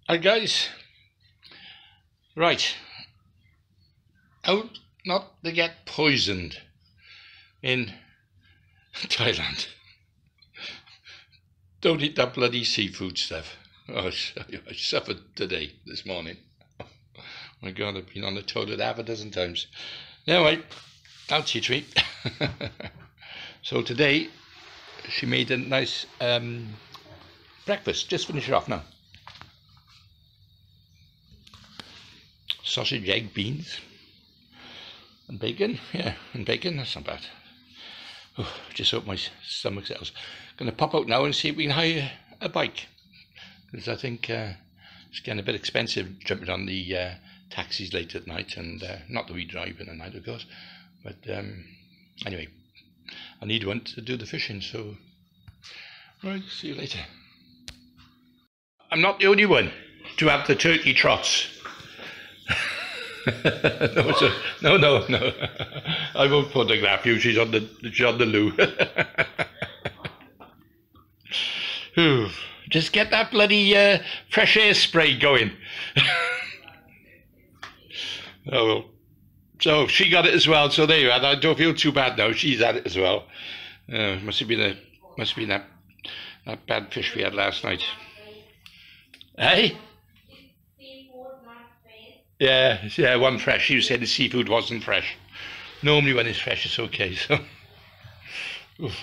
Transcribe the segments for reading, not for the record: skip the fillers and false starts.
Hi guys, right, out not to get poisoned in Thailand. Don't eat that bloody seafood stuff. Oh, I suffered today, this morning. Oh my God, I've been on the toilet half a dozen times. Anyway, I'll teach me. So today, she made a nice breakfast. Just finish it off now. Sausage, egg, beans, and bacon. Yeah, and bacon, that's not bad. Oh, just hope my stomach settles. Going to pop out now and see if we can hire a bike, because I think it's getting a bit expensive jumping on the taxis late at night, and not that we drive in the night, of course, but anyway, I need one to do the fishing, so right, see you later. I'm not the only one to have the turkey trots. No. I won't photograph you. She's on the loo. Just get that bloody fresh air spray going. Oh well. So she got it as well. So there you are. I don't feel too bad now. She's had it as well. Must have been that bad fish we had last night. Hey. Yeah, one fresh. She said the seafood wasn't fresh. Normally when it's fresh, it's okay, so. Oof.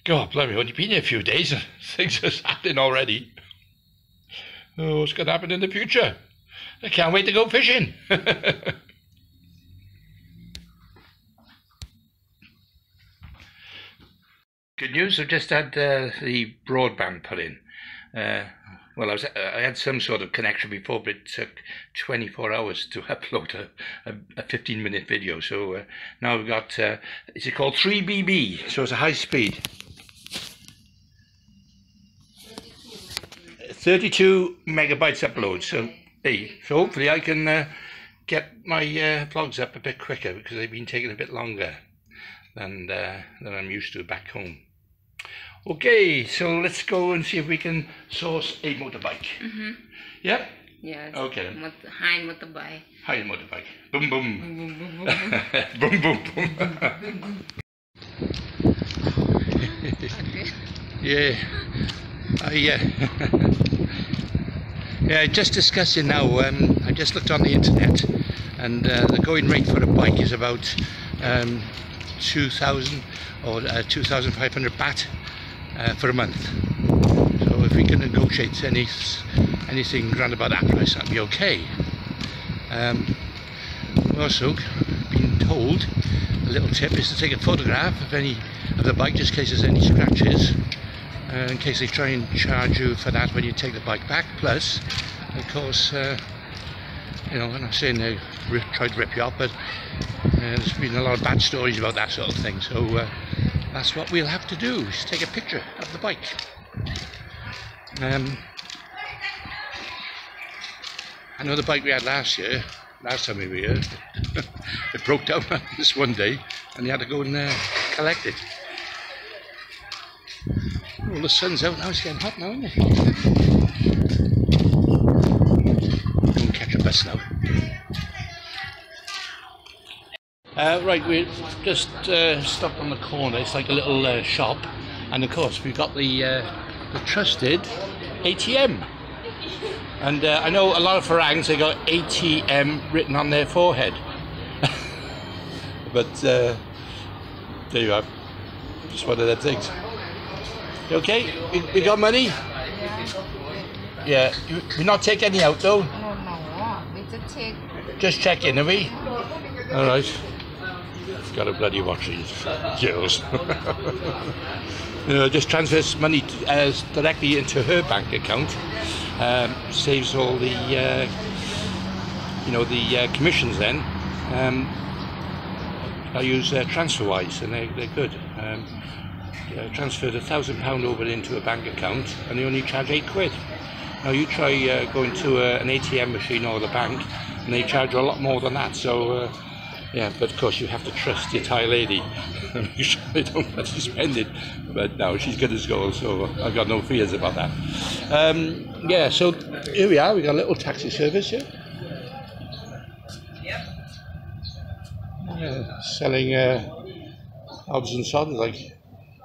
God, blimey, only been here a few days and things are happening already. Oh, what's going to happen in the future? I can't wait to go fishing. Good news, I've just had the broadband put in. Well, I had some sort of connection before, but it took 24 hours to upload a 15-minute video. So now we've got, is it called 3BB? So it's a high speed. 32 megabytes upload. So, hey, so hopefully I can get my vlogs up a bit quicker, because they've been taking a bit longer than I'm used to back home. Okay, so let's go and see if we can source a motorbike. Mm-hmm. Yep? Yes. Okay then. High motorbike. High motorbike. Boom, boom. Boom, boom, boom. Yeah. Yeah, just discussing now, I just looked on the internet, and the going rate for a bike is about 2,000 or 2,500 baht. For a month. So if we can negotiate anything round about that price, that'd be okay. Also been told a little tip is to take a photograph of the bike, just in case there's any scratches, in case they try and charge you for that when you take the bike back. Plus, of course, you know, I'm not saying they try to rip you off, but there's been a lot of bad stories about that sort of thing. So that's what we'll have to do, is take a picture of the bike. I know the bike we had last time we were here, it broke down this one day, and you had to go and collect it. Oh, the sun's out now, it's getting hot now, isn't it? We'll catch a bus now. Right, we just stopped on the corner. It's like a little shop, and of course we've got the trusted ATM. And I know a lot of Farangs, they got ATM written on their forehead. But there you are, just one of them things. You okay? You got money? Yeah. You not take any out though? No, we just take. Just check in, have we? All right. Got to bloody watch these girls. Just transfers money directly into her bank account. Saves all the the commissions. Then I use TransferWise, and they're good. Transferred £1,000 over into a bank account, and they only charge £8. Now you try going to an ATM machine or the bank, and they charge you a lot more than that. So. Yeah, but of course you have to trust your Thai lady. Make sure they don't let you spend it. But no, she's good as gold, so I've got no fears about that. Yeah, so here we are. We got a little taxi service here. Yeah, selling odds and sods like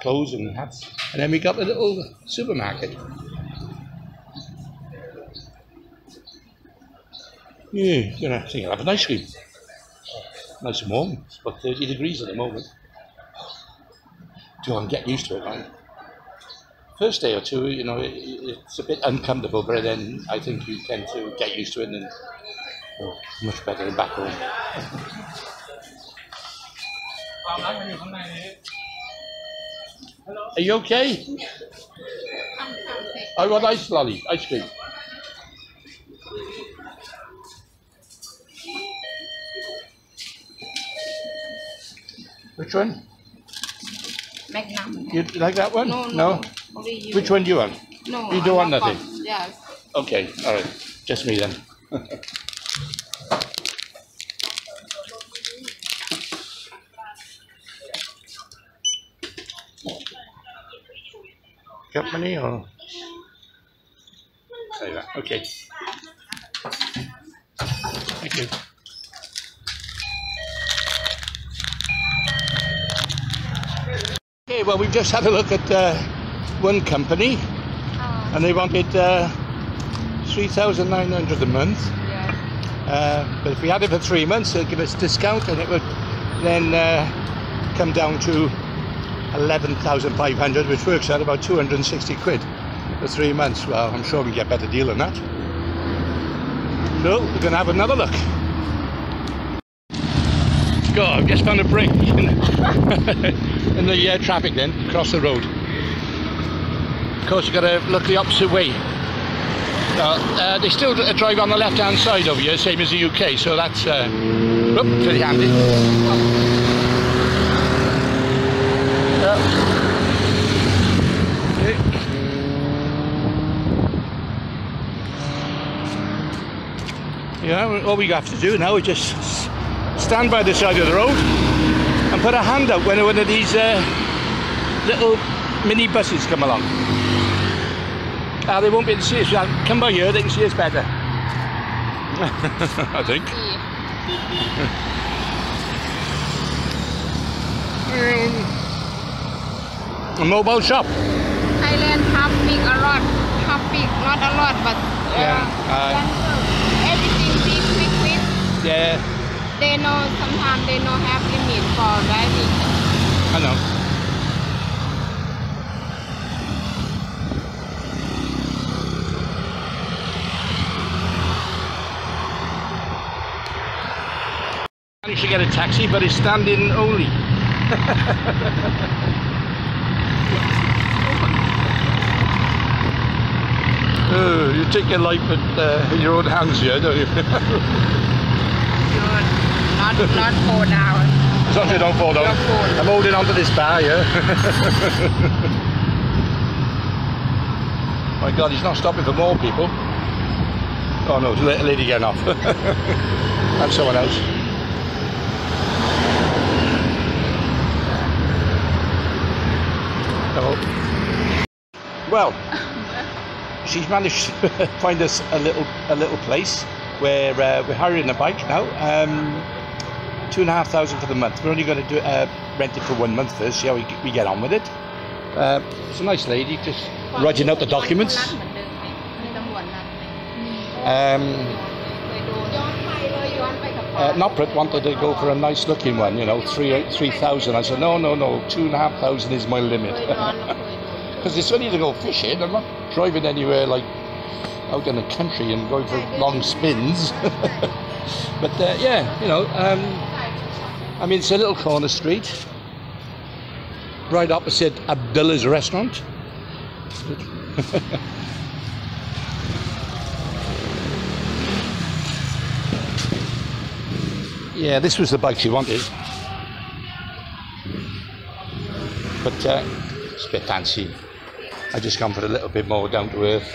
clothes and hats. And then we got the little supermarket. Yeah, I think I'll have an ice cream. Nice and warm. It's about 30 degrees at the moment. Do I get used to it, man? First day or two, it's a bit uncomfortable, but then I think you tend to get used to it, and much better than back home. Are you okay? I want ice cream. Which one? Magnum. You like that one? No. Only you. Which one do you want? No. You don't want nothing? Yes. Okay, alright. Just me then. Got money or? Like that. Okay. Thank you. Okay, well, we've just had a look at one company, and they wanted 3,900 a month. Yeah. But if we had it for 3 months, they'd give us a discount, and it would then come down to 11,500, which works out about 260 quid for 3 months. Well, I'm sure we get a better deal than that. So we're going to have another look. God, I've just found a break in the traffic then, across the road. Of course, you've got to look the opposite way. They still drive on the left-hand side over here, same as the UK, so that's pretty handy. Okay. Yeah, all we have to do now is just stand by the side of the road and put a hand out when one of these little mini buses come along. They won't be able to see us. Come by here, they can see us better. I think. A mobile shop. Thailand traffic a lot. Traffic not a lot, but everything be quick. Yeah. They know sometimes they don't have limit for driving. I know. Managed to get a taxi, but it's standing only. Oh, you take your life in your own hands here, don't you? Not fall down. As long as you don't fall down. I'm holding on to this bar here. My God, he's not stopping for more people. Oh no, there's a lady getting off. That's someone else. Hello. Well, she's managed to find us a little place where we're hiring a bike now. 2,500 for the month. We're only going to do rent it for 1 month first, see how we get on with it. It's a nice lady, just writing out the documents. Noprit wanted to go for a nice looking one, 3,000. I said, no, 2,500 is my limit. Because it's only to go fishing. I'm not driving anywhere like out in the country and going for long spins. But yeah, I mean, it's a little corner street, right opposite Abdullah's restaurant. Yeah, this was the bike she wanted, but it's a bit fancy. I just gone for a little bit more down to earth.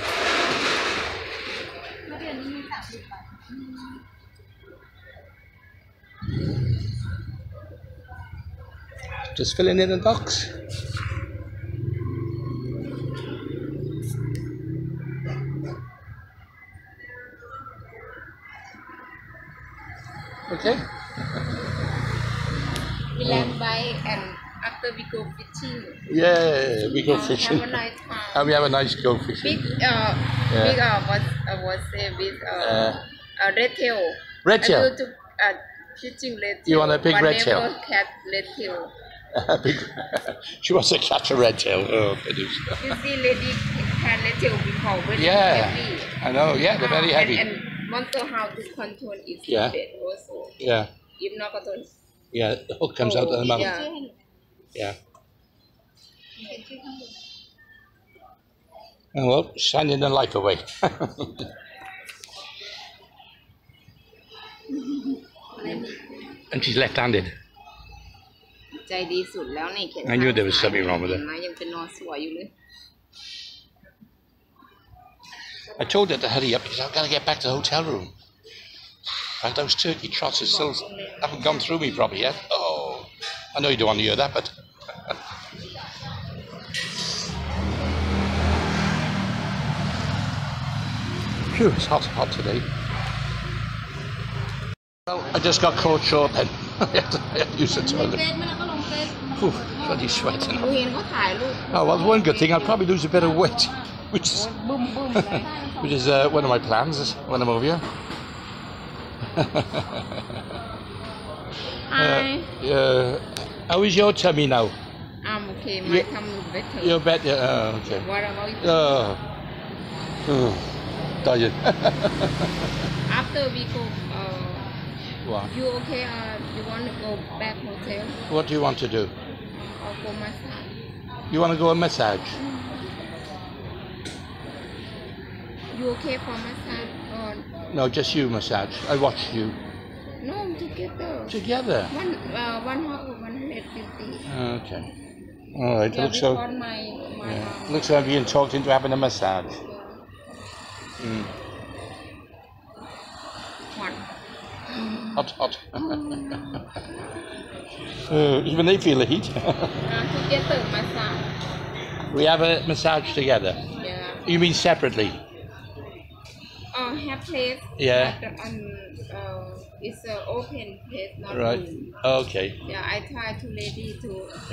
Just filling in the docks. Okay. We land by and after we go fishing. Yeah, we go fishing. Have a nice time. And we have a nice go fishing. Big was with red tail. Red tail? I go to fishing red tail. You want a big but red tail? never catch red tail. She wants to catch a red tail. Oh, goodness. You see lady catch red tail before, very Yeah, heavy. I know. Yeah, they're very heavy. And wonder how to control it. Yeah. Also. Yeah. If not control. Yeah, the hook comes out of the mouth. Yeah. Yeah. Oh, well, shining the life away. And she's left-handed.ใจดีสุดแล้วนี่เขียน I knew there was something wrong with it. ยังเป็นนอนสวยอยู่เลย I told her to hurry up because I've got to get back to the hotel room. And those turkey trots are still haven't gone through me properly yet. Oh, I know you don't want to hear that, but phew, it's hot today. Well, I just got caught short then. I had to use the toilet. Whew, bloody sweating. ดูเห็นเขาถ่ายรูป Oh, well, one good thing, I'll probably lose a bit of weight, which is one of my plans when I'm over here. Hi. How is your tummy now? I'm okay my tummy better You're better. Oh, okay. What about you? Oh, tired. After we go What? you okay you want to go back hotel What do you want to do? or go massage You want to go a massage? you okay for massage or No, just you massage. I watch you. no together Together? one hour 150 Okay. All right. yeah, Looks so. because my Looks like I'm being talked into having a massage. Mm. hot Hot. Even they feel the heat. together massage We have a massage together. yeah You mean separately? have place Yeah. but it's an open place not Right. room. Okay. Yeah, I try to lady to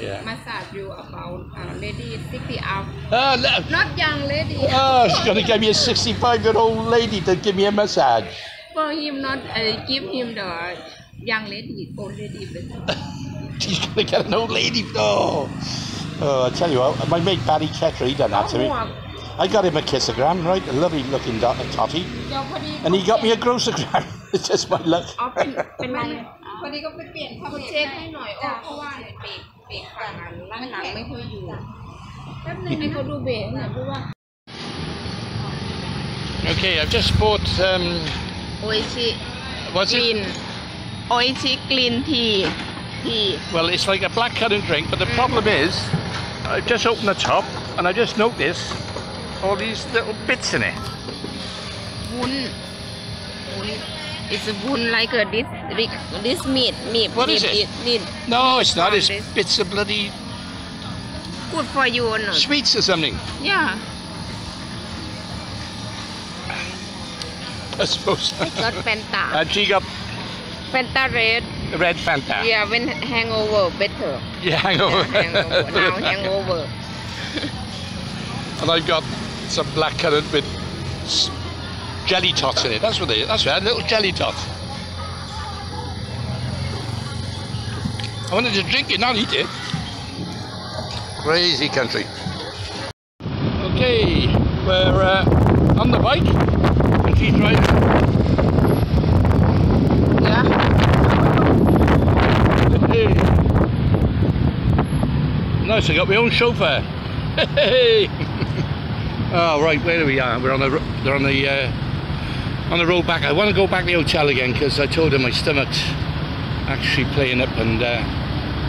Yeah. massage you about lady 60 up. Oh, no. Not young lady. Oh, she's going to give me a 65-year-old lady to give me a massage. For him, not give him the young lady, old lady. She's going to get an old lady. Oh, I tell you what, my mate Barry Ketter, he done that to me. I got him a kissogram, right? A lovely looking totty. And he got me a grossogram. It's just my luck. อ๋อเป็นไรพอดีก็ไปเปลี่ยนเขาเช็คให้หน่อยเพราะว่าเบรกฝั่งนั้นล่างหลังไม่ค่อยอยู่แป๊บนึงให้เขาดูเบรกหน่อยเพราะว่า Okay, I've just bought, โออิชิ what's กรีน it? โออิชิกรีนทีที Well, it's like a blackcurrant drink, but the problem is, I've just opened the top, and I just noticed all these little bits in it. วุ้น it's a wound like this meat What is it? meat No, it's not. It's this. bits of bloody good for you or not sweets or something. yeah I suppose. got Fanta And she got Fanta red red Fanta. yeah when hangover better Yeah, hangover. hangover now hangover And I've got some blackcurrant with jelly tots in it. That's what they. That's right, little jelly tots. I wanted to drink it, not eat it. Crazy country. Okay, we're on the bike, and she's driving. yeah Hey. Nice, I got my own chauffeur. Hey. Oh right, where are we at? We're on the. They're on the road back. I want to go back to the hotel again because I told her my stomach's actually playing up, and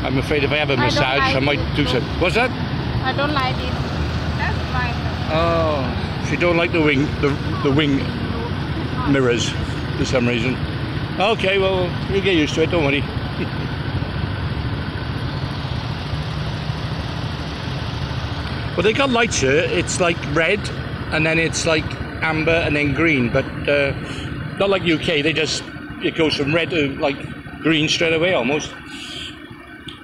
I'm afraid if I have a massage, I might do so. What's that? I don't like it that's fine Oh, she don't like the wing mirrors for some reason. Okay, well you get used to it. Don't worry. Well, they got lights here. It's like red, and then it's like amber, and then green. But not like UK. They just it goes from red to like green straight away almost.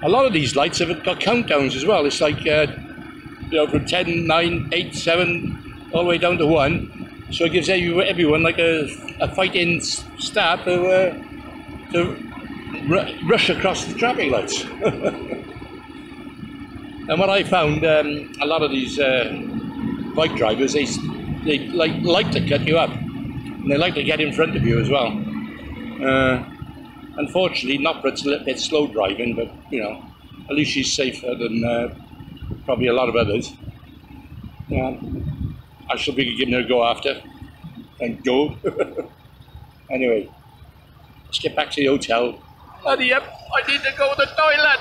A lot of these lights have got countdowns as well. It's like from 10, 9, 8, 7 all the way down to 1. So it gives everyone like a fighting start to rush across the traffic lights. And what I found, a lot of these bike drivers, they like to cut you up, and they like to get in front of you as well. Unfortunately, Nopret's a little bit slow driving, but at least she's safer than probably a lot of others. I shall be giving her a go after. Thank God. Anyway, let's get back to the hotel. Hurry up! I need to go to the toilet.